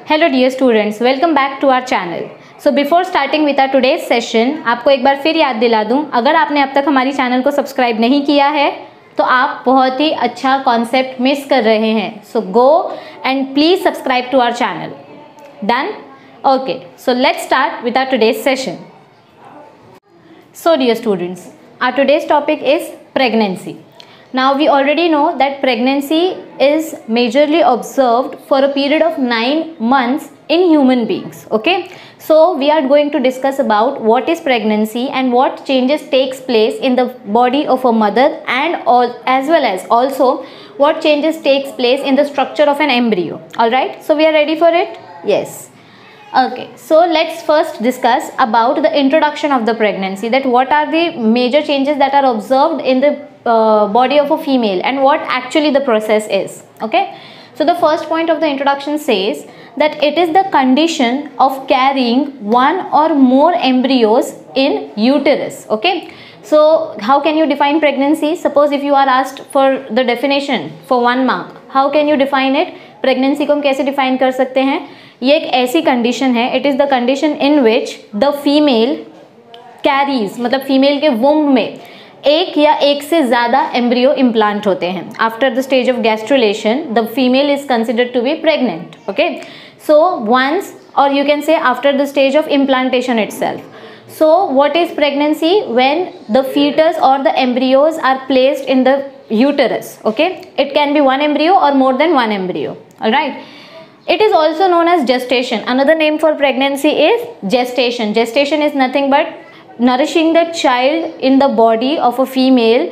Hello dear students, welcome back to our channel. So before starting with our today's session, आपको एक बार फिर याद दिला दूं, अगर आपने अब तक हमारी चैनल को सब्सक्राइब नहीं किया है तो आप बहुत ही अच्छा कॉन्सेप्ट मिस कर रहे हैं। So go and please subscribe to our channel. Done? Okay, so let's start with our today's session. So dear students, our today's topic is pregnancy. Now we already know that pregnancy is majorly observed for a period of 9 months in human beings. Okay, so we are going to discuss about what is pregnancy and what changes takes place in the body of a mother, and as well as also what changes takes place in the structure of an embryo. All right, so we are ready for it? Yes. Okay, so let's first discuss about the introduction of the pregnancy, that what are the major changes that are observed in the body of a female and what actually the process is. Okay, so the first point of the introduction says that it is the condition of carrying one or more embryos in uterus. Okay, so how can you define pregnancy? Suppose if you are asked for the definition for 1 mark, how can you define it? Pregnancy को हम कैसे define कर सकते हैं? ये एक ऐसी condition है, it is the condition in which the female carries, मतलब फीमेल के वुम्ब में एक या एक से ज़्यादा एम्ब्रियो इम्प्लांट होते हैं। After the stage of gastrulation the female is considered to be pregnant. Okay, so once, और you can say after the stage of implantation itself. So what is pregnancy? When the fetus or the embryos are placed in the uterus. Okay, it can be one embryo or more than one embryo. All right, it is also known as gestation. Another name for pregnancy is gestation. Gestation is nothing but nourishing the child in the body of a female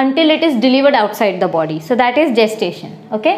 until it is delivered outside the body. So that is gestation. Okay,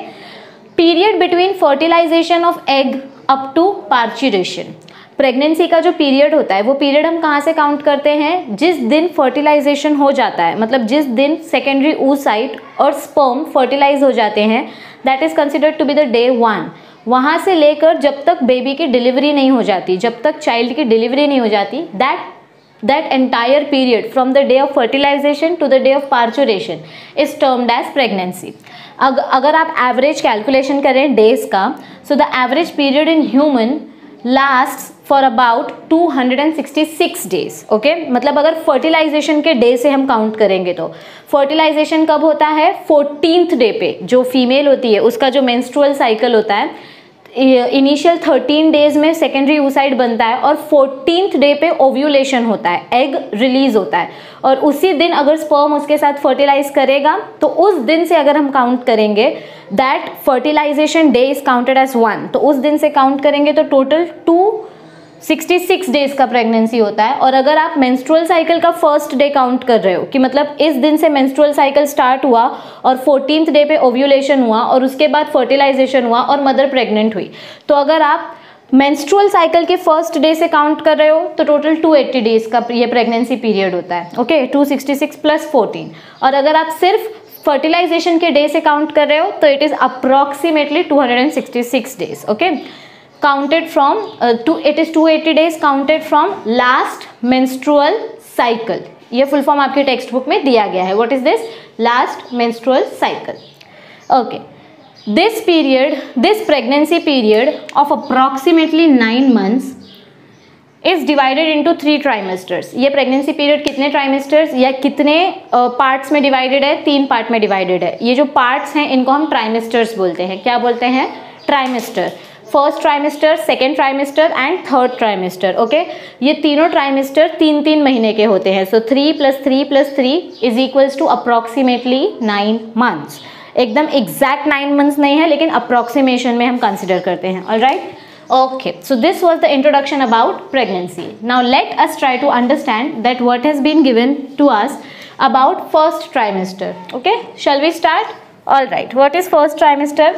period between fertilization of egg up to parturition. Pregnancy का जो period होता है वो period हम कहाँ से count करते हैं? जिस दिन फर्टिलाइजेशन हो जाता है, मतलब जिस दिन सेकेंडरी oocyte और स्पर्म फर्टिलाइज हो जाते हैं, that is considered to be the day 1. वहाँ से लेकर जब तक बेबी की डिलीवरी नहीं हो जाती, जब तक चाइल्ड की डिलीवरी नहीं हो जाती, that entire period from the day of fertilization to the day of parturition is termed as pregnancy. अगर आप एवरेज कैलकुलेशन करें डेज का, so the average period in human last for about 266 days. Okay, मतलब अगर fertilisation के day से हम count करेंगे तो फर्टिलाइजेशन कब होता है? 14th डे पे जो फीमेल होती है उसका जो मेंस्ट्रुअल साइकिल होता है, इनिशियल 13 डेज में सेकेंडरी oocyte बनता है और 14th डे पे ओव्यूलेशन होता है, एग रिलीज होता है, और उसी दिन अगर स्पर्म उसके साथ फर्टिलाइज करेगा तो उस दिन से अगर हम काउंट करेंगे that fertilization day is counted as 1. तो उस दिन से काउंट करेंगे तो टोटल 266 डेज का प्रेगनेंसी होता है. और अगर आप मेंस्ट्रुअल साइकिल का फर्स्ट डे काउंट कर रहे हो कि मतलब इस दिन से मेंस्ट्रुअल साइकिल स्टार्ट हुआ और 14th डे पे ओव्यूलेशन हुआ और उसके बाद फर्टिलाइजेशन हुआ और मदर प्रेग्नेंट हुई, तो अगर आप मेंस्ट्रुअल साइकिल के फर्स्ट डे से काउंट कर रहे हो तो टोटल 280 डेज का ये प्रेगनेंसी पीरियड होता है. Okay, 266 plus 14. और अगर आप सिर्फ फर्टिलाइजेशन के डे से काउंट कर रहे हो तो it is approximately 266 days. Okay, counted from it is 280 days counted from last menstrual cycle. ये फुल फॉर्म आपके टेक्स्ट बुक में दिया गया है. What is this? Last menstrual cycle. Okay, this pregnancy period of approximately 9 months is divided into 3 trimesters. ये pregnancy period कितने trimesters या कितने पार्ट्स में डिवाइडेड है? 3 पार्ट में डिवाइडेड है. ये जो पार्ट्स हैं इनको हम ट्राइमेस्टर्स बोलते हैं. क्या बोलते हैं? Trimester. First trimester, second trimester and third trimester. Okay, ये तीनों ट्राइमेस्टर 3-3 महीने के होते हैं. So 3 + 3 + 3 is equals to approximately 9 months. एकदम एग्जैक्ट 9 मंथ्स नहीं है, लेकिन अप्रॉक्सीमेशन में हम कंसिडर करते हैं. Alright, okay, so this was the introduction about pregnancy. Now let us try to understand that what has been given to us about first trimester. Okay, shall we start? Alright, what is first trimester?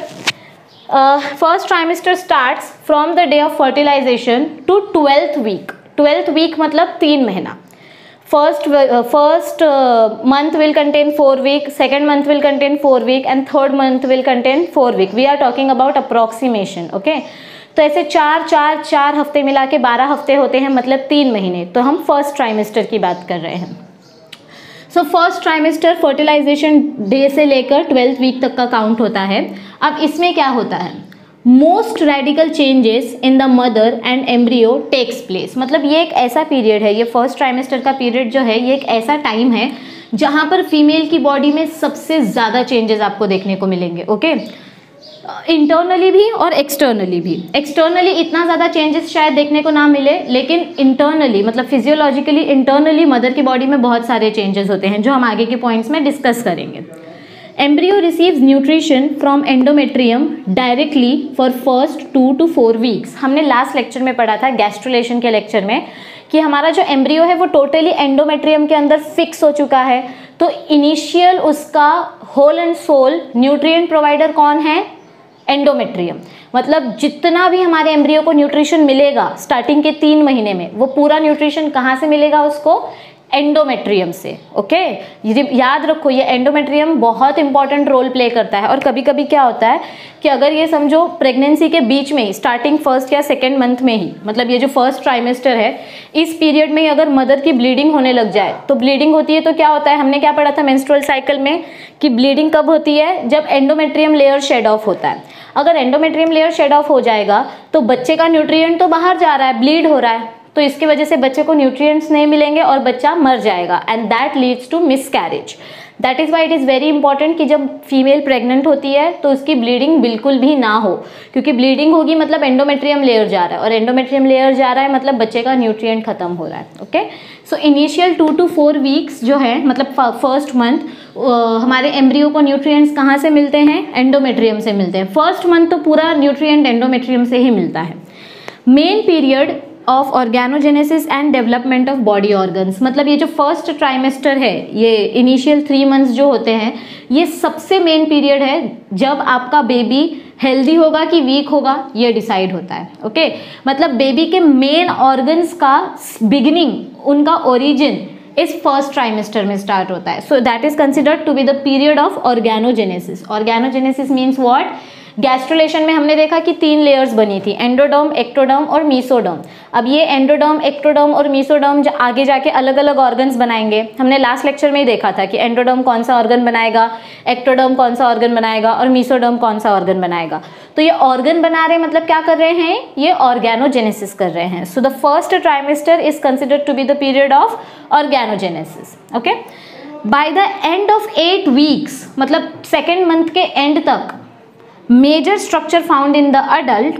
First trimester starts from the day of fertilization to 12th week. 12th week मतलब 3 महीना. First month will contain 4 week, second month will contain 4 week and third month will contain 4 week. We are talking about approximation. Okay, तो ऐसे 4 हफ्ते मिला के 12 हफ्ते होते हैं, मतलब 3 महीने. तो हम फर्स्ट ट्राइमेस्टर की बात कर रहे हैं. So first trimester fertilization day से लेकर 12th वीक तक का काउंट होता है. अब इसमें क्या होता है? Most radical changes in the mother and embryo takes place. मतलब ये एक ऐसा पीरियड है, ये फर्स्ट ट्राइमेस्टर का पीरियड जो है, ये एक ऐसा टाइम है जहाँ पर फीमेल की बॉडी में सबसे ज़्यादा चेंजेस आपको देखने को मिलेंगे। ओके, इंटरनली भी और एक्सटर्नली भी। एक्सटर्नली इतना ज़्यादा चेंजेस शायद देखने को ना मिले, लेकिन इंटरनली मतलब फिजियोलॉजिकली इंटरनली मदर की बॉडी में बहुत सारे चेंजेस होते हैं जो हम आगे के पॉइंट्स में डिस्कस करेंगे। Embryo receives nutrition from endometrium directly for first 2 to 4 weeks. हमने लास्ट लेक्चर में पढ़ा था, गैस्ट्रुलेशन के लेक्चर में, कि हमारा जो एम्ब्रियो है वो टोटली एंडोमेट्रियम के अंदर फिक्स हो चुका है। तो इनिशियल उसका whole and sole nutrient provider कौन है? एंडोमेट्रियम। मतलब जितना भी हमारे एम्ब्रियो को न्यूट्रिशन मिलेगा स्टार्टिंग के 3 महीने में, वो पूरा न्यूट्रिशन कहाँ से मिलेगा उसको? एंडोमेट्रियम से। ओके, ये याद रखो, ये एंडोमेट्रियम बहुत इंपॉर्टेंट रोल प्ले करता है। और कभी कभी क्या होता है कि अगर ये समझो प्रेगनेंसी के बीच में ही, स्टार्टिंग फर्स्ट या सेकेंड मंथ में ही, मतलब ये जो फर्स्ट ट्राइमेस्टर है, इस पीरियड में ही अगर मदर की ब्लीडिंग होने लग जाए, तो ब्लीडिंग होती है तो क्या होता है, हमने क्या पढ़ा था मेंस्ट्रुअल साइकिल में, कि ब्लीडिंग कब होती है? जब एंडोमेट्रियम लेयर शेड ऑफ होता है। अगर एंडोमेट्रियम लेयर शेड ऑफ हो जाएगा तो बच्चे का न्यूट्रिएंट तो बाहर जा रहा है, ब्लीड हो रहा है, तो इसकी वजह से बच्चे को न्यूट्रिएंट्स नहीं मिलेंगे और बच्चा मर जाएगा, and that leads to miscarriage. That is why it is very important कि जब फीमेल प्रेग्नेंट होती है तो उसकी ब्लीडिंग बिल्कुल भी ना हो, क्योंकि ब्लीडिंग होगी मतलब एंडोमेट्रियम लेयर जा रहा है, और एंडोमेट्रियम लेयर जा रहा है मतलब बच्चे का न्यूट्रिएंट खत्म हो रहा है। Okay, so initial 2 to 4 weeks जो है, मतलब फर्स्ट मंथ, हमारे एम्ब्रियो को न्यूट्रिएंट्स कहाँ से मिलते हैं? एंडोमेट्रियम से मिलते हैं। फर्स्ट मंथ तो पूरा न्यूट्रिएंट एंडोमेट्रियम से ही मिलता है। Main period of organogenesis and development of body organs. मतलब ये जो फर्स्ट ट्राइमेस्टर है, ये इनिशियल 3 मंथ्स जो होते हैं, ये सबसे मेन पीरियड है जब आपका बेबी हेल्दी होगा कि वीक होगा, ये डिसाइड होता है। ओके, मतलब बेबी के मेन ऑर्गन्स का बिगिनिंग, उनका ओरिजिन इस फर्स्ट ट्राइमेस्टर में स्टार्ट होता है। So that is considered to be the period of organogenesis. Organogenesis means what? Gastrulation में हमने देखा कि 3 लेयर्स बनी थी, एंडोडर्म, एक्टोडर्म और मीसोडर्म। अब ये एंडोडर्म, एक्टोडर्म और मीसोडर्म आगे जाके अलग अलग ऑर्गन्स बनाएंगे। हमने लास्ट लेक्चर में ही देखा था कि एंडोडर्म कौन सा ऑर्गन बनाएगा, एक्टोडर्म कौन सा ऑर्गन बनाएगा और मीसोडर्म कौन सा ऑर्गन बनाएगा। तो ये ऑर्गन बना रहे, मतलब क्या कर रहे हैं? ये ऑर्गेनोजेनेसिस कर रहे हैं। So the first trimester is considered to be the period of organogenesis. Okay, by the end of 8 weeks, मतलब सेकेंड मंथ के एंड तक, major structure found in the adult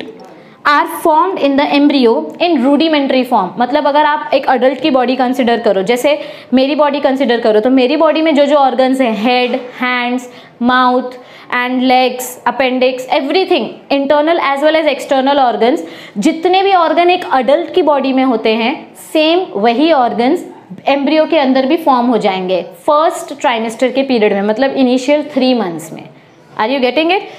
are formed in the embryo in rudimentary form। मतलब अगर आप एक adult की body consider करो, जैसे मेरी बॉडी कंसिडर करो, तो मेरी बॉडी में जो जो ऑर्गन्स हैं, head, hands, mouth and legs, appendix, everything, internal as well as external organs, जितने भी ऑर्गन एक अडल्ट की बॉडी में होते हैं, सेम वही ऑर्गन्स एम्ब्रियो के अंदर भी फॉर्म हो जाएंगे फर्स्ट ट्राइमेस्टर के पीरियड में, मतलब इनिशियल 3 मंथ्स में। Are you getting it?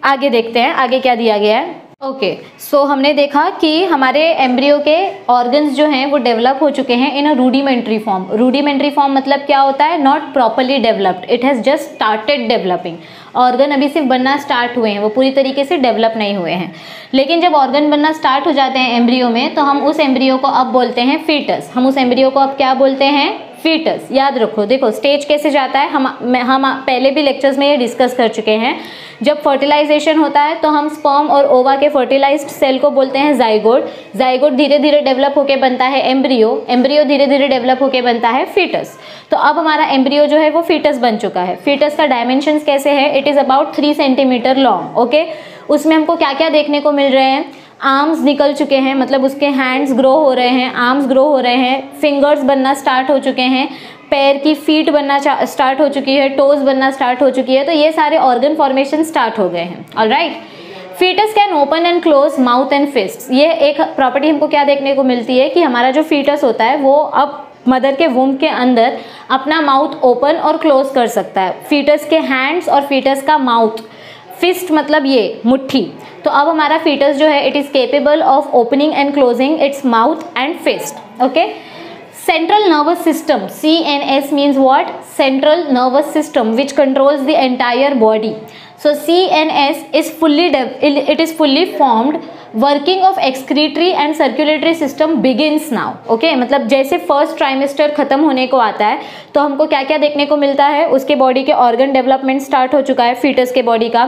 आगे देखते हैं आगे क्या दिया गया है। ओके, सो हमने देखा कि हमारे एम्ब्रियो के ऑर्गन्स जो हैं वो डेवलप हो चुके हैं इन अ रूडिमेंट्री फॉर्म। रूडिमेंट्री फॉर्म मतलब क्या होता है? Not properly developed, it has just started developing. Organ अभी सिर्फ बनना स्टार्ट हुए हैं, वो पूरी तरीके से डेवलप नहीं हुए हैं। लेकिन जब ऑर्गन बनना स्टार्ट हो जाते हैं एम्ब्रियो में, तो हम उस एम्ब्रियो को अब बोलते हैं फीटस। हम उस एम्ब्रियो को अब क्या बोलते हैं? फीटस। याद रखो, देखो स्टेज कैसे जाता है, हम पहले भी लेक्चर्स में ये डिस्कस कर चुके हैं। जब फर्टिलाइजेशन होता है तो हम स्पर्म और ओवा के फर्टिलाइज्ड सेल को बोलते हैं जाइगोट। जाइगोट धीरे धीरे डेवलप होके बनता है एम्ब्रियो, एम्ब्रियो धीरे धीरे डेवलप होके बनता है फीटस। तो अब हमारा एम्ब्रियो जो है वो फीटस बन चुका है। फीटस का डायमेंशंस कैसे है? It is about 3 centimetre long. Okay, उसमें हमको क्या क्या देखने को मिल रहे हैं? आर्म्स निकल चुके हैं, मतलब उसके हैंड्स ग्रो हो रहे हैं, आर्म्स ग्रो हो रहे हैं, फिंगर्स बनना स्टार्ट हो चुके हैं, पैर की फीट बनना स्टार्ट हो चुकी है, टोज बनना स्टार्ट हो चुकी है। तो ये सारे ऑर्गन फॉर्मेशन स्टार्ट हो गए हैं। Alright, foetus can open and close mouth and fist. ये एक प्रॉपर्टी हमको क्या देखने को मिलती है कि हमारा जो फीटस होता है वो अब मदर के वूम्ब के अंदर अपना माउथ ओपन और क्लोज कर सकता है। फीटस के हैंड्स और फीटस का माउथ, फिस्ट मतलब ये मुट्ठी। तो अब हमारा फीटस जो है it is capable of opening and closing its mouth and fist. Okay, central nervous system, CNS means what? Central nervous system which controls the entire body. So CNS is fully formed. Working of excretory and circulatory system begins now. Okay, मतलब जैसे first trimester खत्म होने को आता है तो हमको क्या क्या देखने को मिलता है, उसके बॉडी के ऑर्गन डेवलपमेंट स्टार्ट हो चुका है फीटस के बॉडी का,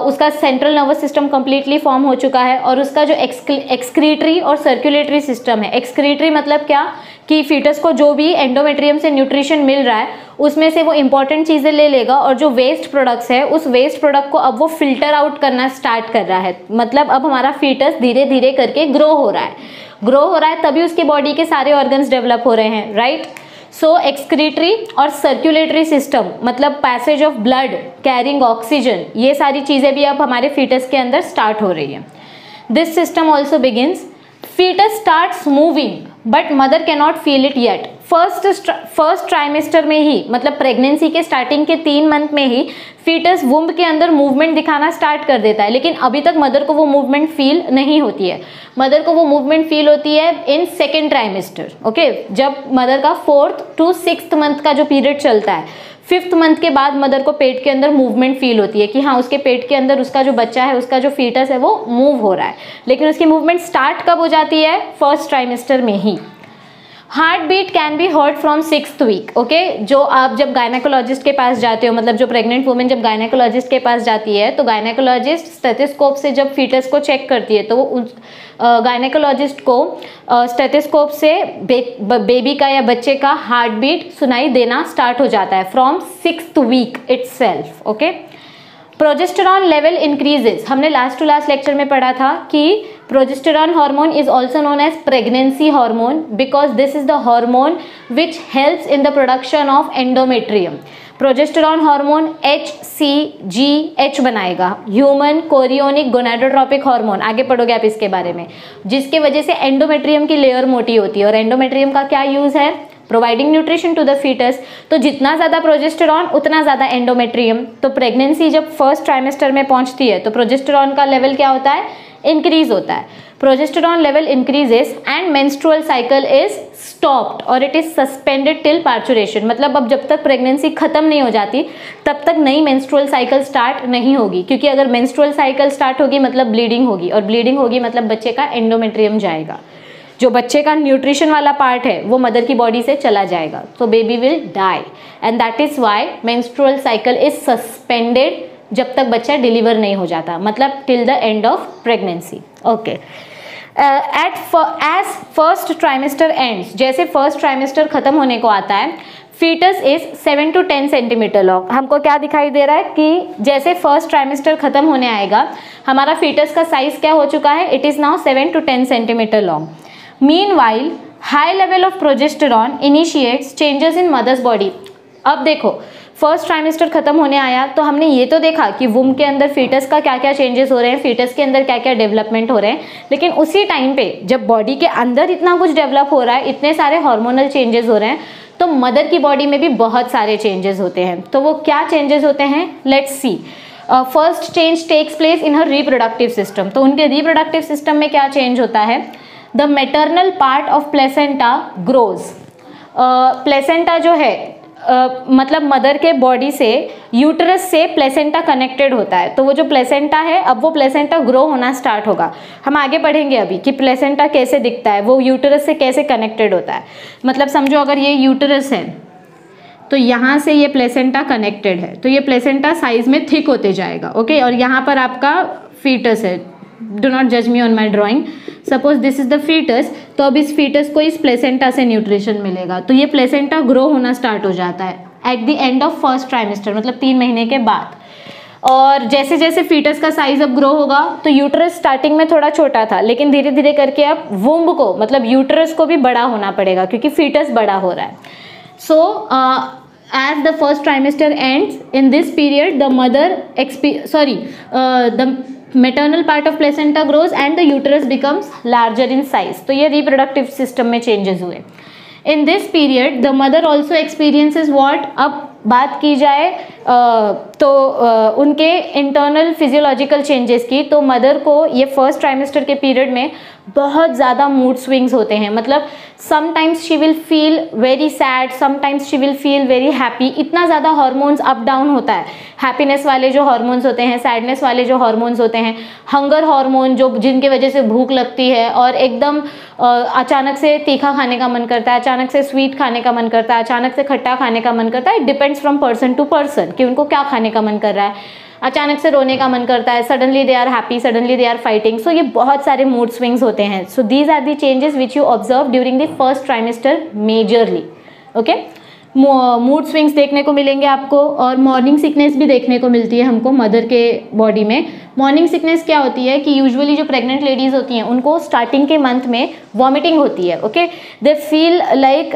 उसका central nervous system completely form हो चुका है, और उसका जो एक्सक्रीटरी और सर्कुलेटरी सिस्टम है, एक्सक्रीटरी मतलब क्या कि फीटस को जो भी एंडोमेट्रियम से न्यूट्रिशन मिल रहा है उसमें से वो इंपॉर्टेंट चीज़ें ले लेगा, और जो वेस्ट प्रोडक्ट्स है उस वेस्ट प्रोडक्ट को अब वो फिल्टर आउट करना स्टार्ट कर रहा है. मतलब अब हमारा फीटस धीरे धीरे करके ग्रो हो रहा है तभी उसके बॉडी के सारे ऑर्गन्स डेवलप हो रहे हैं, राइट. सो एक्सक्रीटरी और सर्कुलेटरी सिस्टम मतलब passage of blood, carrying oxygen, ये सारी चीज़ें भी अब हमारे फीटस के अंदर स्टार्ट हो रही है. This system also begins. Foetus starts moving but mother cannot feel it yet. First trimester में ही, मतलब प्रेगनेंसी के स्टार्टिंग के 3 मंथ में ही फीटस वुम्ब के अंदर मूवमेंट दिखाना स्टार्ट कर देता है, लेकिन अभी तक मदर को वो मूवमेंट फील नहीं होती है. मदर को वो मूवमेंट फील होती है इन सेकेंड ट्राइमेस्टर. ओके, जब मदर का 4th to 6th मंथ का जो पीरियड चलता है, 5th मंथ के बाद मदर को पेट के अंदर मूवमेंट फील होती है कि हाँ उसके पेट के अंदर उसका जो बच्चा है, उसका जो फीटस है वो मूव हो रहा है. लेकिन उसकी मूवमेंट स्टार्ट कब हो जाती है? फर्स्ट ट्राइमेस्टर में ही. Heart beat can be heard from 6th week. Okay, जो आप जब गायनेकोलॉजिस्ट के पास जाते हो, मतलब जो प्रेग्नेंट वुमेन जब गायनेकोलॉजिस्ट के पास जाती है तो गायनेकोलॉजिस्ट स्टेथोस्कोप से जब फीटस को चेक करती है तो वो उस गायनेकोलॉजिस्ट को स्टेथोस्कोप से बेबी का या बच्चे का हार्ट बीट सुनाई देना स्टार्ट हो जाता है from 6th week itself. Okay, progesterone level increases. हमने लास्ट टू लास्ट लेक्चर में पढ़ा था कि progesterone hormone is also known as pregnancy hormone because this is the hormone which helps in the production of endometrium. Progesterone hormone HCG बनाएगा, human chorionic gonadotropic hormone. आगे पढ़ोगे आप इसके बारे में, जिसके वजह से एंडोमेट्रियम की लेयर मोटी होती है. और एंडोमेट्रियम का क्या यूज है? Providing nutrition to the foetus. तो जितना ज़्यादा प्रोजेस्टेरॉन उतना ज़्यादा एंडोमेट्रियम. तो प्रेगनेंसी जब फर्स्ट ट्राइमेस्टर में पहुंचती है तो प्रोजेस्टेरॉन का लेवल क्या होता है? इंक्रीज होता है. Progesterone level increases and menstrual cycle is stopped और it is suspended till parturition. मतलब अब जब तक प्रेगनेंसी खत्म नहीं हो जाती तब तक नई मेंस्ट्रुअल साइकिल स्टार्ट नहीं होगी, क्योंकि अगर मेंस्ट्रुअल साइकिल स्टार्ट होगी मतलब ब्लीडिंग होगी, और ब्लीडिंग होगी मतलब बच्चे का एंडोमेट्रियम जाएगा. जो बच्चे का न्यूट्रिशन वाला पार्ट है वो मदर की बॉडी से चला जाएगा, तो baby will die. And that is why menstrual cycle is suspended जब तक बच्चा डिलीवर नहीं हो जाता, मतलब till the end of pregnancy. Okay, as first trimester ends, जैसे फर्स्ट ट्राइमेस्टर खत्म होने को आता है, foetus is 7 to 10 centimetre long. हमको क्या दिखाई दे रहा है कि जैसे फर्स्ट ट्राइमेस्टर खत्म होने आएगा हमारा फीटस का साइज क्या हो चुका है? It is now 7 to 10 centimetre long. Meanwhile, high level of progesterone initiates changes in mother's body. अब देखो, फर्स्ट ट्राइमेस्टर खत्म होने आया तो हमने ये तो देखा कि वुम्ब के अंदर फीटस का क्या क्या चेंजेस हो रहे हैं, फीटस के अंदर क्या क्या डेवलपमेंट हो रहे हैं. लेकिन उसी टाइम पे जब बॉडी के अंदर इतना कुछ डेवलप हो रहा है, इतने सारे हार्मोनल चेंजेस हो रहे हैं, तो मदर की बॉडी में भी बहुत सारे चेंजेस होते हैं. तो वो क्या चेंजेस होते हैं? Let's see. First change takes place in her reproductive system. तो उनके रिप्रोडक्टिव सिस्टम में क्या चेंज होता है? The maternal part of placenta grows. Placenta जो है मतलब मदर के बॉडी से, यूटरस से प्लेसेंटा कनेक्टेड होता है. तो वो जो प्लेसेंटा है, अब वो प्लेसेंटा ग्रो होना स्टार्ट होगा. हम आगे पढ़ेंगे अभी कि प्लेसेंटा कैसे दिखता है, वो यूटरस से कैसे कनेक्टेड होता है. मतलब समझो अगर ये यूटरस है तो यहाँ से ये प्लेसेंटा कनेक्टेड है, तो ये प्लेसेंटा साइज में थिक होते जाएगा. ओके, और यहाँ पर आपका फीटस है. डू नॉट जज me on my drawing. Suppose this is the foetus, तो अब इस फीटस को इस प्लेसेंटा से न्यूट्रिशन मिलेगा, तो ये प्लेसेंटा ग्रो होना स्टार्ट हो जाता है at the end of first trimester, मतलब 3 महीने के बाद. और जैसे जैसे फीटस का साइज अब ग्रो होगा तो यूटरस स्टार्टिंग में थोड़ा छोटा था, लेकिन धीरे धीरे करके अब वुम्ब को, मतलब यूटरस को भी बड़ा होना पड़ेगा क्योंकि फीटस बड़ा हो रहा है. सो as the first trimester ends, in this period the mother the maternal part of placenta grows and the uterus becomes larger in size. तो ये reproductive system में changes हुए. In this period the mother also experiences what? अब बात की जाए उनके internal physiological changes की, तो मदर को ये फर्स्ट ट्राइमेस्टर के पीरियड में बहुत ज़्यादा मूड स्विंग्स होते हैं। मतलब sometimes she will feel very sad, sometimes she will feel very happy. इतना ज़्यादा हार्मोन्स अप डाउन होता है। हैप्पीनेस वाले जो हार्मोन्स होते हैं, सैडनेस वाले जो हार्मोन्स होते हैं, हंगर हार्मोन जो जिनके वजह से भूख लगती है और एकदम अचानक से तीखा खाने का मन करता है, अचानक से स्वीट खाने का मन करता है, अचानक से खट्टा खाने का मन करता है। It depends from person to person कि उनको क्या खाने का मन कर रहा है। अचानक से रोने का मन करता है, suddenly they are happy, suddenly they are fighting. So ये बहुत सारे मूड स्विंग्स होते हैं। So these are the changes which you observe during the first trimester majorly. Okay, mood swings देखने को मिलेंगे आपको, और मॉर्निंग सिकनेस भी देखने को मिलती है हमको मदर के बॉडी में। मॉर्निंग सिकनेस क्या होती है कि यूजुअली जो प्रेग्नेंट लेडीज़ होती हैं उनको स्टार्टिंग के मंथ में वॉमिटिंग होती है। ओके, दे फील लाइक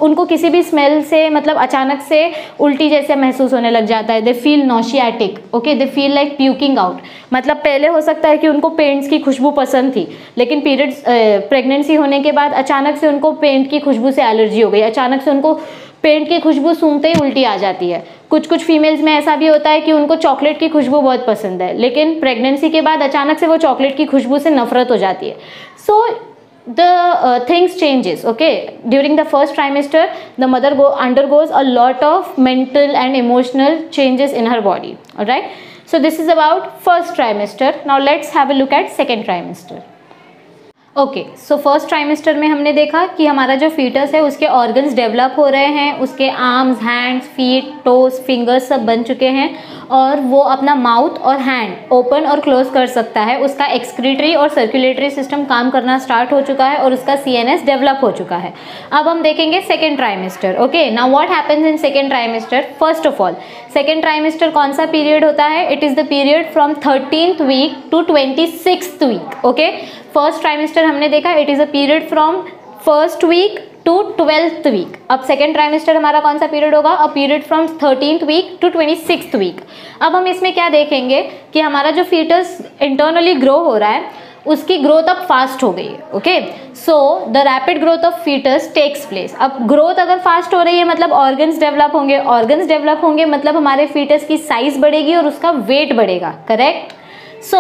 उनको किसी भी स्मेल से मतलब अचानक से उल्टी जैसे महसूस होने लग जाता है। They feel nauseatic. Okay, they feel like puking out. मतलब पहले हो सकता है कि उनको पेंट्स की खुशबू पसंद थी, लेकिन पीरियड्स प्रेगनेंसी होने के बाद अचानक से उनको पेंट की खुशबू से एलर्जी हो गई, अचानक से उनको पेंट की खुशबू सूंघते ही उल्टी आ जाती है। कुछ फीमेल्स में ऐसा भी होता है कि उनको चॉकलेट की खुशबू बहुत पसंद है, लेकिन प्रेगनेंसी के बाद अचानक से वो चॉकलेट की खुशबू से नफरत हो जाती है। सो the things changes. Okay, during the first trimester the mother undergoes a lot of mental and emotional changes in her body. All right, so this is about first trimester. Now let's have a look at second trimester. Okay, so first trimester में हमने देखा कि हमारा जो foetus है उसके organs develop हो रहे हैं, उसके arms, hands, feet, toes, fingers सब बन चुके हैं और वो अपना माउथ और हैंड ओपन और क्लोज कर सकता है। उसका एक्सक्रीटरी और सर्कुलेटरी सिस्टम काम करना स्टार्ट हो चुका है और उसका सीएनएस डेवलप हो चुका है। अब हम देखेंगे second trimester. Okay, now what happens in second trimester? First of all, second trimester कौन सा पीरियड होता है? It is the period from 13th week to 26th week. Okay, first trimester हमने देखा it is a period from first week to 12th week. अब second trimester हमारा कौन सा पीरियड होगा? A period from 13th week to 26th week. अब हम इसमें क्या देखेंगे कि हमारा जो फीटस इंटरनली ग्रो हो रहा है उसकी ग्रोथ अब फास्ट हो गई है। Okay, so the rapid growth of foetus takes place. अब ग्रोथ अगर फास्ट हो रही है मतलब ऑर्गन्स डेवलप होंगे, ऑर्गन्स डेवलप होंगे मतलब हमारे फीटस की साइज बढ़ेगी और उसका वेट बढ़ेगा। Correct? So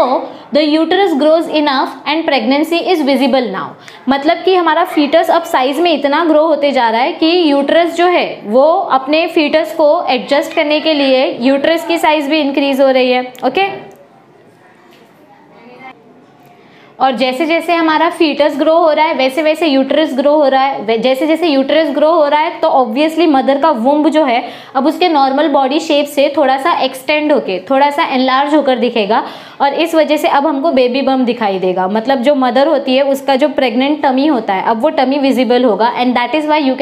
the uterus grows enough and pregnancy is visible now. मतलब कि हमारा फीटस अब साइज में इतना ग्रो होते जा रहा है कि यूटरस जो है वो अपने फीटस को एडजस्ट करने के लिए यूटरस की साइज भी इंक्रीज हो रही है। ओके, और जैसे जैसे हमारा फीटस ग्रो हो रहा है वैसे वैसे यूटरस ग्रो हो रहा है। जैसे जैसे यूटरस ग्रो हो रहा है तो ऑब्वियसली मदर का वुम्ब जो है अब उसके नॉर्मल बॉडी शेप से थोड़ा सा एक्सटेंड होके थोड़ा सा एनलार्ज होकर दिखेगा और इस वजह से अब हमको बेबी बम्प दिखाई देगा। मतलब जो मदर होती है उसका जो प्रेग्नेंट टमी होता है अब वो टमी विजिबल होगा and that is why you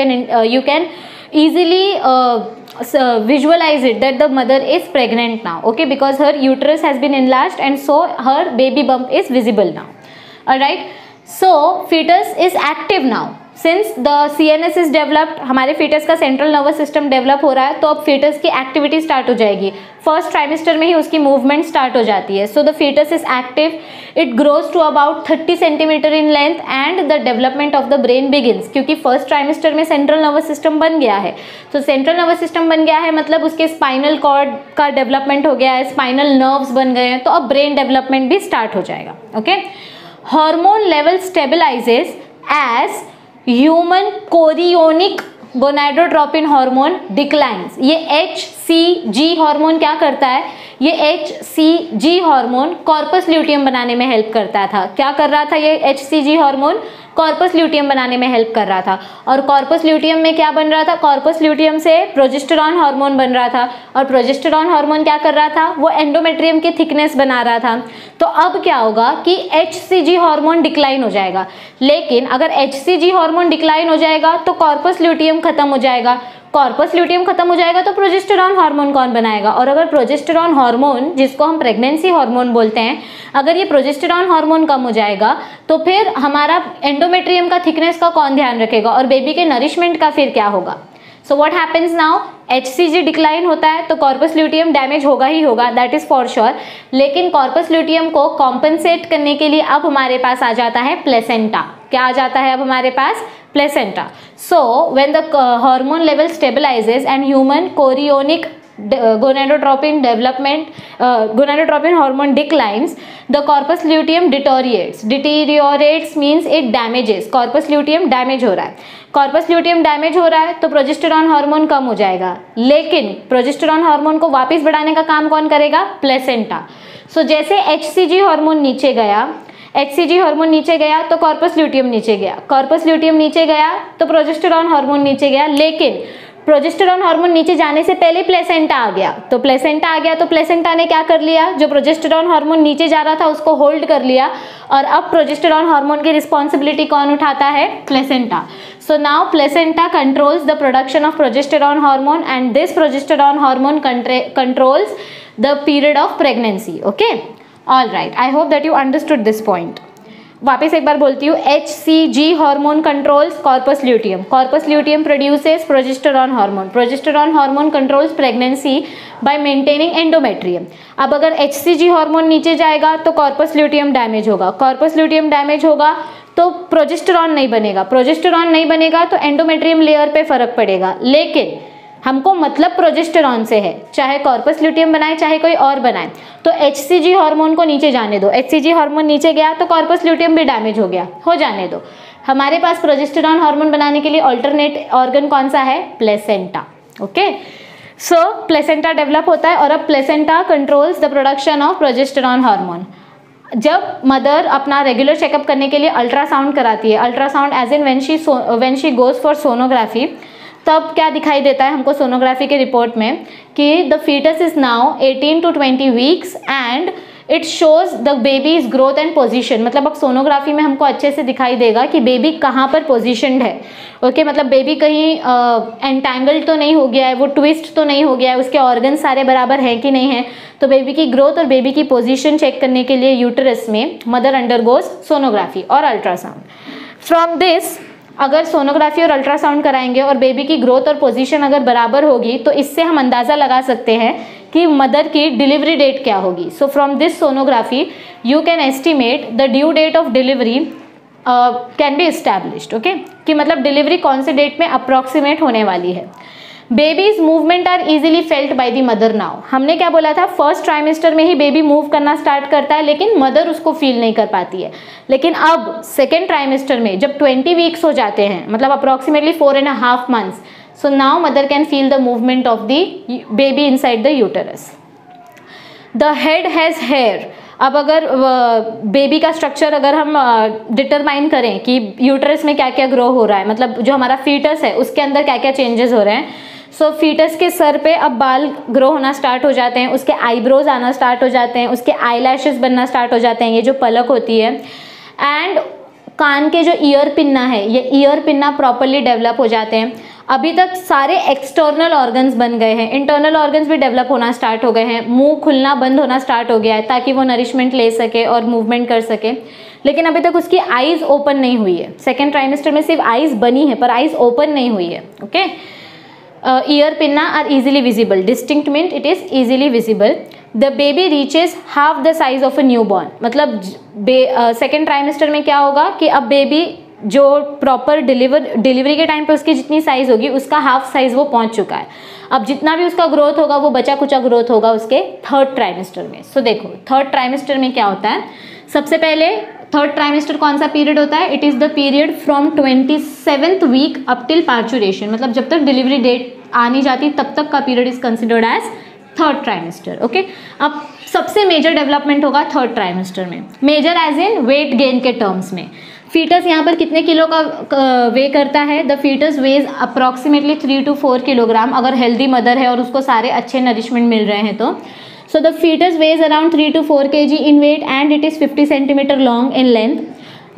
can easily visualize it that the mother is pregnant now. Okay, because her uterus has been enlarged and so her baby bump is visible now. All right, so fetus is active now since the CNS is developed। हमारे fetus का central nervous system develop हो रहा है तो अब fetus की activity start हो जाएगी। फर्स्ट ट्राइमेस्टर में ही उसकी मूवमेंट स्टार्ट हो जाती है। So the fetus is active, it grows to about 30 centimeter in length and the development of the brain begins। क्योंकि फर्स्ट ट्राइमेस्टर में सेंट्रल नर्वस सिस्टम बन गया है, तो सेंट्रल नर्वस सिस्टम बन गया है मतलब उसके स्पाइनल कॉर्ड का डेवलपमेंट हो गया है, स्पाइनल नर्व्स बन गए हैं, तो अब ब्रेन डेवलपमेंट भी स्टार्ट हो जाएगा। Okay, hormone level stabilizes as human chorionic gonadotropin hormone declines. ये HCG हार्मोन क्या करता है? ये HCG हार्मोन कॉर्पस ल्यूटियम बनाने में हेल्प करता था। क्या कर रहा था ये HCG हार्मोन? कॉर्पस ल्यूटियम बनाने में हेल्प कर रहा था। और कॉर्पस ल्यूटियम में क्या बन रहा था? कॉर्पस ल्यूटियम से प्रोजेस्टेरॉन हार्मोन बन रहा था और प्रोजेस्टेरॉन हार्मोन क्या कर रहा था? वो एंडोमेट्रियम की थिकनेस बना रहा था। तो अब क्या होगा कि HCG हार्मोन डिक्लाइन हो जाएगा। लेकिन अगर HCG हार्मोन डिक्लाइन हो जाएगा तो कॉर्पस ल्यूटियम खत्म हो जाएगा। कॉर्पस ल्यूटियम खत्म हो जाएगा तो प्रोजेस्टेरॉन हार्मोन कौन बनाएगा? और अगर प्रोजेस्टेरॉन हार्मोन जिसको हम प्रेगनेंसी हार्मोन बोलते हैं, अगर ये प्रोजेस्टेरॉन हार्मोन कम हो जाएगा तो फिर हमारा एंडोमेट्रियम का थिकनेस का कौन ध्यान रखेगा और बेबी के नरिशमेंट का फिर क्या होगा? So what happens now? HCG decline होता है तो कॉर्पस ल्यूटियम डैमेज होगा ही होगा, दैट इज फॉर श्योर। लेकिन कॉर्पस ल्यूटियम को कॉम्पनसेट करने के लिए अब हमारे पास आ जाता है प्लेसेंटा। क्या आ जाता है अब हमारे पास? Placenta. So when the hormone level stabilizes and human chorionic gonadotropin development, gonadotropin hormone declines, the corpus luteum deteriorates. Deteriorates means it damages. corpus luteum damage हो रहा है, कॉर्पस ल्यूटियम डैमेज हो रहा है तो प्रोजेस्टेरॉन हार्मोन कम हो जाएगा, लेकिन प्रोजेस्टेरॉन हार्मोन को वापस बढ़ाने का काम कौन करेगा? प्लेसेंटा. सो जैसे HCG हार्मोन नीचे गया, HCG हार्मोन नीचे गया तो कॉर्पस ल्यूटियम नीचे गया, कॉर्पस ल्यूटियम नीचे गया तो प्रोजेस्टेरॉन हार्मोन नीचे गया, लेकिन प्रोजेस्टेरॉन हार्मोन नीचे जाने से पहले प्लेसेंटा आ गया. तो प्लेसेंटा आ गया तो प्लेसेंटा ने क्या कर लिया? जो प्रोजेस्टेरॉन हार्मोन नीचे जा रहा था उसको होल्ड कर लिया, और अब प्रोजेस्टेरॉन हार्मोन की रिस्पॉन्सिबिलिटी कौन उठाता है? Placenta. So now placenta controls the production of progesterone hormone and this progesterone hormone controls the period of pregnancy. Okay, all right, I hope that you understood this point. वापस एक बार बोलती हूँ, HCG hormone controls corpus luteum, corpus luteum produces progesterone hormone, progesterone hormone controls pregnancy bye maintaining endometrium. अब अगर HCG hormone नीचे जाएगा तो corpus luteum damage होगा, कॉर्पस ल्यूटियम डैमेज होगा तो प्रोजेस्टेरॉन नहीं बनेगा, प्रोजेस्टेरॉन नहीं बनेगा तो एंडोमेट्रियम लेयर पे फर्क पड़ेगा, लेकिन हमको मतलब प्रोजेस्टेरॉन से है, चाहे कॉर्पस ल्यूटियम बनाए चाहे कोई और बनाए. तो HCG हार्मोन को नीचे जाने दो, HCG हार्मोन नीचे गया तो कॉर्पस ल्यूटियम भी डैमेज हो गया, हो जाने दो. हमारे पास प्रोजेस्टेरॉन हार्मोन बनाने के लिए ऑल्टरनेट ऑर्गन कौन सा है? Placenta. Okay, so placenta develop होता है और अब placenta controls the production of progesterone hormone. जब मदर अपना रेगुलर चेकअप करने के लिए अल्ट्रासाउंड कराती है, ultrasound as in when she goes for sonography, तब क्या दिखाई देता है हमको सोनोग्राफी के रिपोर्ट में कि the foetus is now 18 to 20 weeks and it shows the baby's growth and position. मतलब अब सोनोग्राफी में हमको अच्छे से दिखाई देगा कि बेबी कहाँ पर पोजीशनड है. ओके, मतलब बेबी कहीं एंटैंगल्ड तो नहीं हो गया है, वो ट्विस्ट तो नहीं हो गया है, उसके ऑर्गन सारे बराबर हैं कि नहीं है. तो बेबी की ग्रोथ और बेबी की पोजीशन चेक करने के लिए यूटरस में मदर अंडरगोज सोनोग्राफी और अल्ट्रासाउंड. फ्रॉम दिस, अगर सोनोग्राफी और अल्ट्रासाउंड कराएंगे और बेबी की ग्रोथ और पोजीशन अगर बराबर होगी तो इससे हम अंदाज़ा लगा सकते हैं कि मदर की डिलीवरी डेट क्या होगी. So from this sonography you can estimate the due date of delivery can be established. Okay, कि मतलब डिलीवरी कौन से डेट में अप्रॉक्सीमेट होने वाली है. Baby's movement are easily felt by the mother. Now हमने क्या बोला था? फर्स्ट ट्राइमेस्टर में ही बेबी मूव करना स्टार्ट करता है, लेकिन मदर उसको फील नहीं कर पाती है. लेकिन अब सेकेंड ट्राइमेस्टर में जब 20 वीक्स हो जाते हैं, मतलब approximately 4.5 months, so now mother can feel the movement of the baby inside the uterus. The head has hair. अब अगर बेबी का स्ट्रक्चर अगर हम डिटरमाइन करें कि यूटरस में क्या क्या ग्रो हो रहा है, मतलब जो हमारा फीटस है उसके अंदर क्या क्या चेंजेस हो रहे हैं. सो फीटस के सर पे अब बाल ग्रो होना स्टार्ट हो जाते हैं, उसके आईब्रोज आना स्टार्ट हो जाते हैं, उसके आई लैशेस बनना स्टार्ट हो जाते हैं, ये जो पलक होती है. एंड कान के जो ईयर पिन्ना है, ये ईयर पिन्ना प्रॉपरली डेवलप हो जाते हैं. अभी तक सारे एक्सटर्नल ऑर्गन्स बन गए हैं, इंटरनल ऑर्गन्स भी डेवलप होना स्टार्ट हो गए हैं. मुंह खुलना बंद होना स्टार्ट हो गया है ताकि वो नरिशमेंट ले सके और मूवमेंट कर सके, लेकिन अभी तक उसकी आईज ओपन नहीं हुई है. सेकेंड ट्राइमेस्टर में सिर्फ आईज बनी है पर आईज ओपन नहीं हुई है. Okay, ear pinna are easily visible. Distinct mean it is easily visible. The baby reaches half the size of a newborn. मतलब सेकेंड ट्राइमेस्टर में क्या होगा कि अब बेबी जो प्रॉपर डिलीवरी के टाइम पे उसकी जितनी साइज होगी उसका हाफ साइज वो पहुंच चुका है. अब जितना भी उसका ग्रोथ होगा वो बचा कुचा ग्रोथ होगा उसके थर्ड ट्राइमेस्टर में. सो देखो थर्ड ट्राइमेस्टर में क्या होता है. सबसे पहले थर्ड ट्राइमेस्टर कौन सा पीरियड होता है? It is the period from 27th week up till parturition. मतलब जब तक डिलीवरी डेट आ नहीं जाती तब तक का period is considered as third trimester. Okay, अब सबसे मेजर डेवलपमेंट होगा थर्ड ट्राइमेस्टर में. Major as in weight gain के टर्म्स में. फीटस यहाँ पर कितने किलो का वे करता है? The foetus weighs approximately 3 to 4 kilogram अगर हेल्दी मदर है और उसको सारे अच्छे नरिशमेंट मिल रहे हैं तो. So the fetus weighs around 3 to 4 kg in weight and it is 50 centimeter long in length.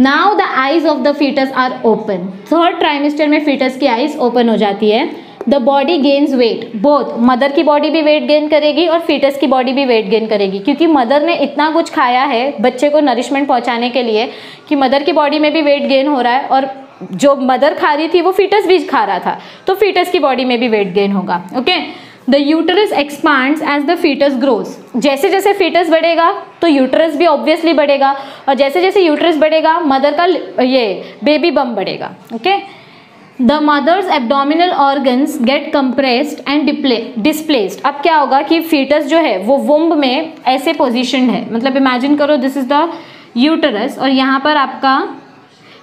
Now the eyes of the fetus are open. Third trimester में fetus की eyes open हो जाती है. The body gains weight. Both mother की body भी weight gain करेगी और fetus की body भी weight gain करेगी, क्योंकि mother ने इतना कुछ खाया है बच्चे को nourishment पहुँचाने के लिए कि mother की body में भी weight gain हो रहा है, और जो mother खा रही थी वो fetus भी खा रहा था, तो fetus की body में भी weight gain होगा. Okay? The uterus expands as the fetus grows. जैसे जैसे fetus बढ़ेगा तो uterus भी obviously बढ़ेगा, और जैसे जैसे uterus बढ़ेगा मदर का ये baby bump बढ़ेगा. Okay? The mother's abdominal organs get compressed and displaced. अब क्या होगा कि फीटस जो है वो वुम्ब में ऐसे पोजीशन है, मतलब इमेजिन करो दिस इज द यूटरस और यहाँ पर आपका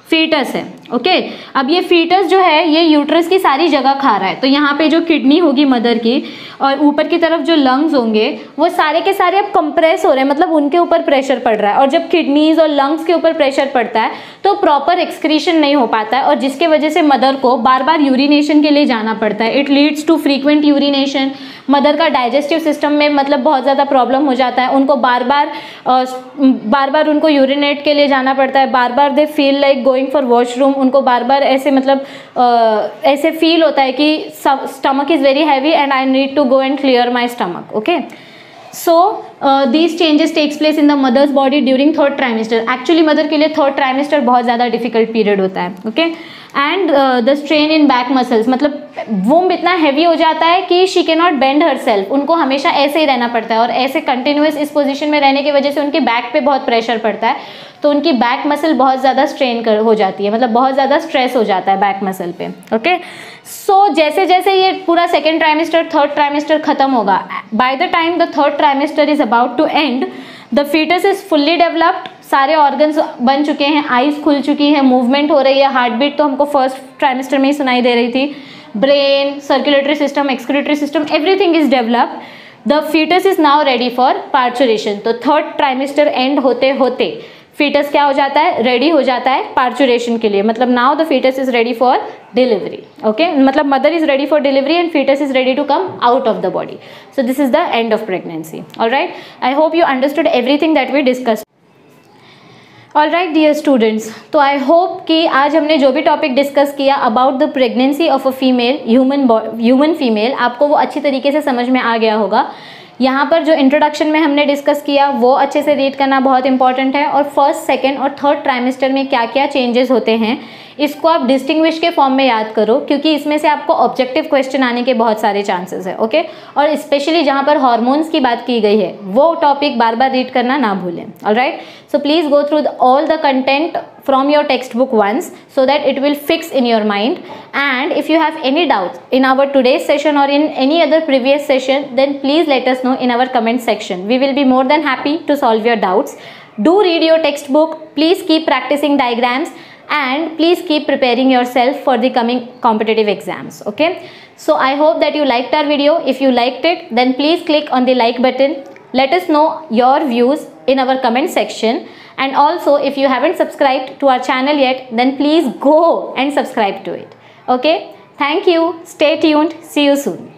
फीटस है। ओके, अब ये फीटस जो है ये यूटरस की सारी जगह खा रहा है, तो यहाँ पे जो किडनी होगी मदर की और ऊपर की तरफ जो लंग्स होंगे वो सारे के सारे अब कंप्रेस हो रहे हैं, मतलब उनके ऊपर प्रेशर पड़ रहा है। और जब किडनीज और लंग्स के ऊपर प्रेशर पड़ता है तो प्रॉपर एक्सक्रीशन नहीं हो पाता है और जिसके वजह से मदर को बार बार यूरिनेशन के लिए जाना पड़ता है। It leads to frequent urination. Mother का डाइजेस्टिव सिस्टम में मतलब बहुत ज़्यादा प्रॉब्लम हो जाता है, उनको बार बार उनको यूरिनेट के लिए जाना पड़ता है, बार बार they feel like going for washroom, उनको बार बार ऐसे मतलब ऐसे फील होता है कि stomach is very heavy and I need to go and clear my stomach. Okay, so these changes takes place in the mother's body during third trimester। Actually mother के लिए थर्ड ट्राइमेस्टर बहुत ज़्यादा difficult period होता है। Okay, and the strain in back muscles, मतलब womb इतना heavy हो जाता है कि she can not bend her self, उनको हमेशा ऐसे ही रहना पड़ता है और ऐसे कंटिन्यूस इस पोजीशन में रहने की वजह से उनके बैक पे बहुत प्रेशर पड़ता है, तो उनकी बैक मसल बहुत ज़्यादा स्ट्रेन हो जाती है, मतलब बहुत ज़्यादा स्ट्रेस हो जाता है बैक मसल पे। ओके, सो जैसे जैसे ये पूरा सेकेंड ट्राइमेस्टर थर्ड ट्राइमेस्टर खत्म होगा, by the time the third trimester is about to end, the foetus is fully developed, सारे ऑर्गन्स बन चुके हैं, आईज खुल चुकी है, मूवमेंट हो रही है, हार्ट बीट तो हमको फर्स्ट ट्राइमेस्टर में ही सुनाई दे रही थी, brain, circulatory system, excretory system, everything is developed. The foetus is now ready for parturition. तो थर्ड ट्राइमेस्टर एंड होते होते फीटस क्या हो जाता है, रेडी हो जाता है पार्चुरेशन के लिए, मतलब now the foetus is ready for delivery. Okay, मतलब mother is ready for delivery and foetus is ready to come out of the body. So this is the end of pregnancy. Alright, I hope you understood everything that we discussed. Alright dear students, तो I hope कि आज हमने जो भी topic discuss किया about the pregnancy of a female human female, आपको वो अच्छी तरीके से समझ में आ गया होगा। यहाँ पर जो इंट्रोडक्शन में हमने डिस्कस किया वो अच्छे से रीड करना बहुत इंपॉर्टेंट है, और फर्स्ट, सेकेंड और थर्ड ट्राइमेस्टर में क्या क्या चेंजेस होते हैं इसको आप डिस्टिंग्विश के फॉर्म में याद करो, क्योंकि इसमें से आपको ऑब्जेक्टिव क्वेश्चन आने के बहुत सारे चांसेस है। ओके, और स्पेशली जहाँ पर हार्मोन्स की बात की गई है वो टॉपिक बार बार रीड करना ना भूलें। Alright, so please go through all the content from your textbook once so that it will fix in your mind, and if you have any doubts in our today's session or in any other previous session, then please let us know in our comment section. We will be more than happy to solve your doubts. Do read your textbook, please keep practicing diagrams, and please keep preparing yourself for the coming competitive exams. Okay, so I hope that you liked our video. If you liked it, then please click on the like button. Let us know your views in our comment section. And also, if you haven't subscribed to our channel yet, then please go and subscribe to it. Okay, thank you, stay tuned, see you soon.